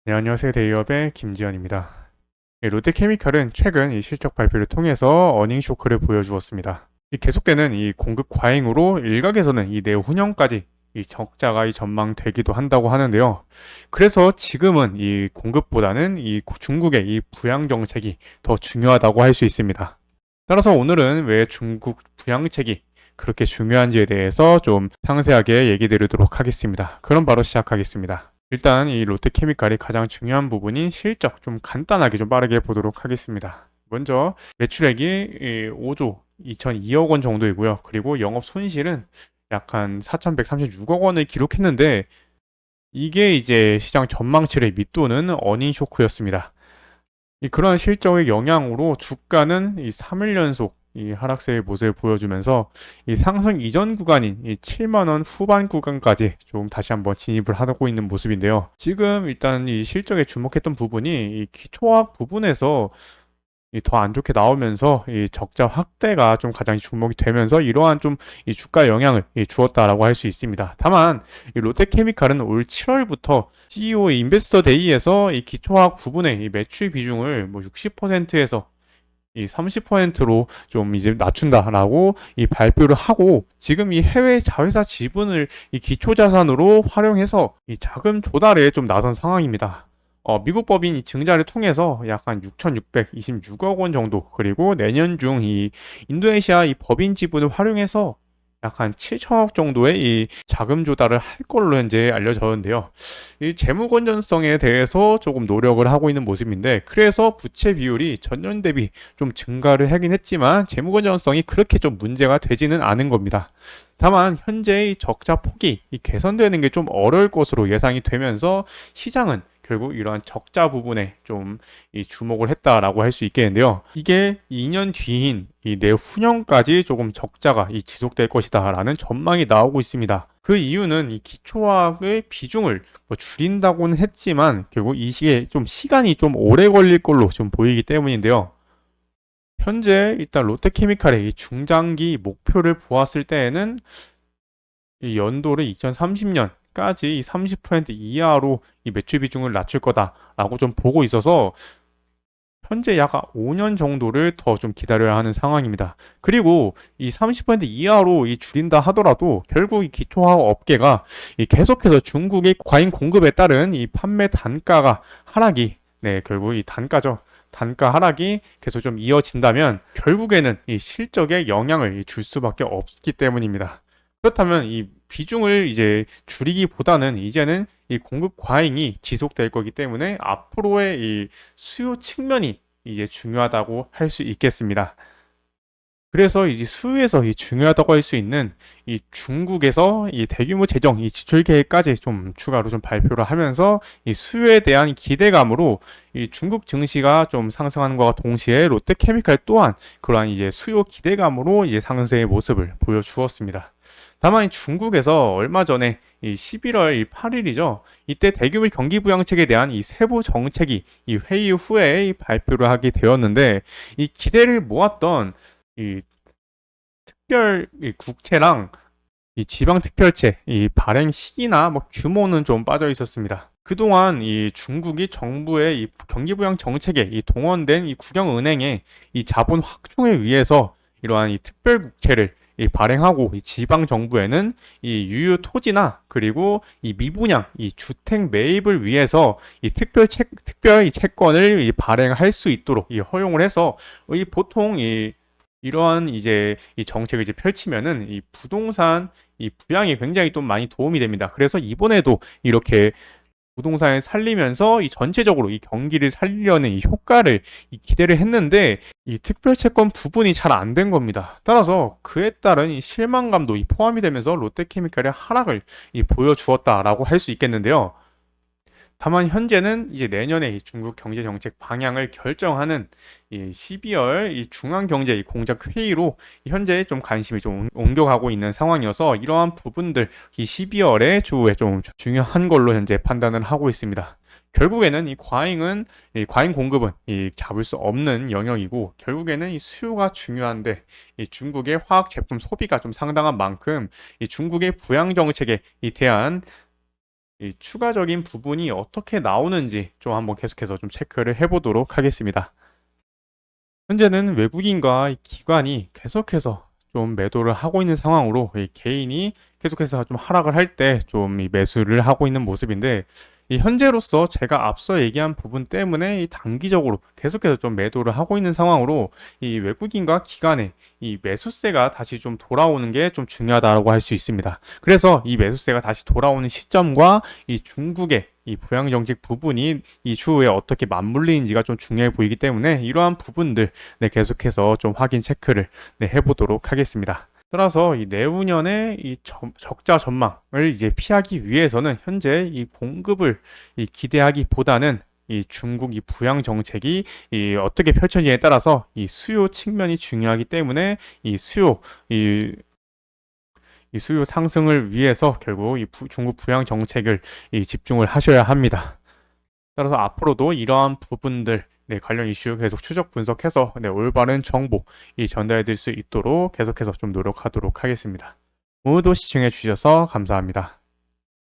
네, 안녕하세요. 대기업의 김지현입니다. 롯데케미칼은 최근 이 실적 발표를 통해서 어닝 쇼크를 보여주었습니다. 이 계속되는 이 공급 과잉으로 일각에서는 이 내후년까지 이 적자가 이 전망되기도 한다고 하는데요. 그래서 지금은 이 공급보다는 이 중국의 이 부양 정책이 더 중요하다고 할 수 있습니다. 따라서 오늘은 왜 중국 부양책이 그렇게 중요한지에 대해서 좀 상세하게 얘기 드리도록 하겠습니다. 그럼 바로 시작하겠습니다. 일단 이 롯데케미칼이 가장 중요한 부분인 실적 좀 간단하게 좀 빠르게 보도록 하겠습니다. 먼저 매출액이 5조 2,002억 원 정도이고요. 그리고 영업 손실은 약 한 4,136억 원을 기록했는데 이게 이제 시장 전망치를 밑도는 어닝 쇼크였습니다. 그러한 실적의 영향으로 주가는 이 3일 연속 이 하락세의 모습을 보여주면서 이 상승 이전 구간인 이 7만 원 후반 구간까지 좀 다시 한번 진입을 하고 있는 모습인데요. 지금 일단 이 실적에 주목했던 부분이 이 기초화학 부분에서 더 안 좋게 나오면서 이 적자 확대가 좀 가장 주목이 되면서 이러한 좀 이 주가 영향을 주었다라고 할 수 있습니다. 다만 이 롯데케미칼은 올 7월부터 CEO 인베스터 데이에서 이 기초화학 부분의 이 매출 비중을 뭐 60%에서 이 30%로 좀 이제 낮춘다라고 이 발표를 하고 지금 이 해외 자회사 지분을 이 기초 자산으로 활용해서 이 자금 조달에 좀 나선 상황입니다. 미국 법인 이 증자를 통해서 약 한 6,626억 원 정도 그리고 내년 중 이 인도네시아 이 법인 지분을 활용해서 약 한 7천억 정도의 이 자금 조달을 할 걸로 현재 알려졌는데요. 이 재무 건전성에 대해서 조금 노력을 하고 있는 모습인데 그래서 부채 비율이 전년 대비 좀 증가를 하긴 했지만 재무 건전성이 그렇게 좀 문제가 되지는 않은 겁니다. 다만 현재의 적자 폭이 개선되는 게 좀 어려울 것으로 예상이 되면서 시장은 결국 이러한 적자 부분에 좀 주목을 했다라고 할 수 있겠는데요. 이게 2년 뒤인 이 내후년까지 조금 적자가 지속될 것이다라는 전망이 나오고 있습니다. 그 이유는 이 기초화학의 비중을 뭐 줄인다고는 했지만 결국 이 시기에 좀 시간이 좀 오래 걸릴 걸로 좀 보이기 때문인데요. 현재 일단 롯데케미칼의 이 중장기 목표를 보았을 때에는 이 연도를 2030년까지 30% 이하로 이 매출 비중을 낮출 거다라고 좀 보고 있어서 현재 약 5년 정도를 더 좀 기다려야 하는 상황입니다. 그리고 이 30% 이하로 줄인다 하더라도 결국 이 기초화학 업계가 계속해서 중국의 과잉 공급에 따른 이 판매 단가가 하락이 결국 이 단가죠. 단가 하락이 계속 좀 이어진다면 결국에는 이 실적에 영향을 줄 수밖에 없기 때문입니다. 그렇다면 이 비중을 이제 줄이기보다는 이제는 이 공급 과잉이 지속될 거기 때문에 앞으로의 이 수요 측면이 이제 중요하다고 할 수 있겠습니다. 그래서 이제 수요에서 이 중요하다고 할 수 있는 이 중국에서 이 대규모 재정 이 지출 계획까지 좀 추가로 좀 발표를 하면서 이 수요에 대한 기대감으로 이 중국 증시가 좀 상승하는 것과 동시에 롯데케미칼 또한 그러한 이제 수요 기대감으로 이제 상승의 모습을 보여주었습니다. 다만 중국에서 얼마 전에 이 11월 8일이죠. 이때 대규모 경기 부양책에 대한 이 세부 정책이 이 회의 후에 발표를 하게 되었는데 이 기대를 모았던 이 특별 이 국채랑 이 지방 특별채 이 발행 시기나 뭐 규모는 좀 빠져 있었습니다. 그동안 이 중국이 정부의 이 경기 부양 정책에 이 동원된 이 국영은행의 이 자본 확충을 위해서 이러한 이 특별 국채를 이 발행하고 이 지방 정부에는 이 유효 토지나 그리고 이 미분양 이 주택 매입을 위해서 이 특별 이 채권을 이 발행할 수 있도록 이 허용을 해서 이 보통 이 이러한 이제 이 정책을 이제 펼치면은 이 부동산 이 부양이 굉장히 좀 많이 도움이 됩니다. 그래서 이번에도 이렇게 부동산을 살리면서 이 전체적으로 이 경기를 살리려는 이 효과를 기대를 했는데 이 특별 채권 부분이 잘 안 된 겁니다. 따라서 그에 따른 이 실망감도 포함이 되면서 롯데케미칼의 하락을 보여주었다라고 할 수 있겠는데요. 다만 현재는 이제 내년에 이 중국 경제 정책 방향을 결정하는 이 12월 이 중앙 경제 이 공작 회의로 현재 좀 관심이 좀 옮겨가고 있는 상황이어서 이러한 부분들 이 12월에 추후에 좀 중요한 걸로 현재 판단을 하고 있습니다. 결국에는 이 과잉 공급은 이 잡을 수 없는 영역이고 결국에는 이 수요가 중요한데 이 중국의 화학 제품 소비가 좀 상당한 만큼 이 중국의 부양 정책에 대한 이 추가적인 부분이 어떻게 나오는지 좀 한번 계속해서 좀 체크를 해보도록 하겠습니다. 현재는 외국인과 이 기관이 계속해서 좀 매도를 하고 있는 상황으로 이 개인이 계속해서 좀 하락을 할 때 좀 이 매수를 하고 있는 모습인데, 이 현재로서 제가 앞서 얘기한 부분 때문에 이 단기적으로 계속해서 좀 매도를 하고 있는 상황으로 이 외국인과 기관의 이 매수세가 다시 좀 돌아오는 게 좀 중요하다고 할 수 있습니다. 그래서 이 매수세가 다시 돌아오는 시점과 이 중국의 이 부양 정책 부분이 이 추후에 어떻게 맞물리는지가 좀 중요해 보이기 때문에 이러한 부분들 네, 계속해서 좀 확인 체크를 네, 해보도록 하겠습니다. 따라서 이 내후년의 이 적자 전망을 이제 피하기 위해서는 현재 이 공급을 이 기대하기보다는 이 중국 이 부양 정책이 이 어떻게 펼쳐지냐에 따라서 이 수요 측면이 중요하기 때문에 이 수요 이 수요 상승을 위해서 결국 이 중국 부양 정책을 이 집중을 하셔야 합니다. 따라서 앞으로도 이러한 부분들 네, 관련 이슈 계속 추적 분석해서 네, 올바른 정보 전달해 드릴 수 있도록 계속해서 좀 노력하도록 하겠습니다. 오늘도 시청해 주셔서 감사합니다.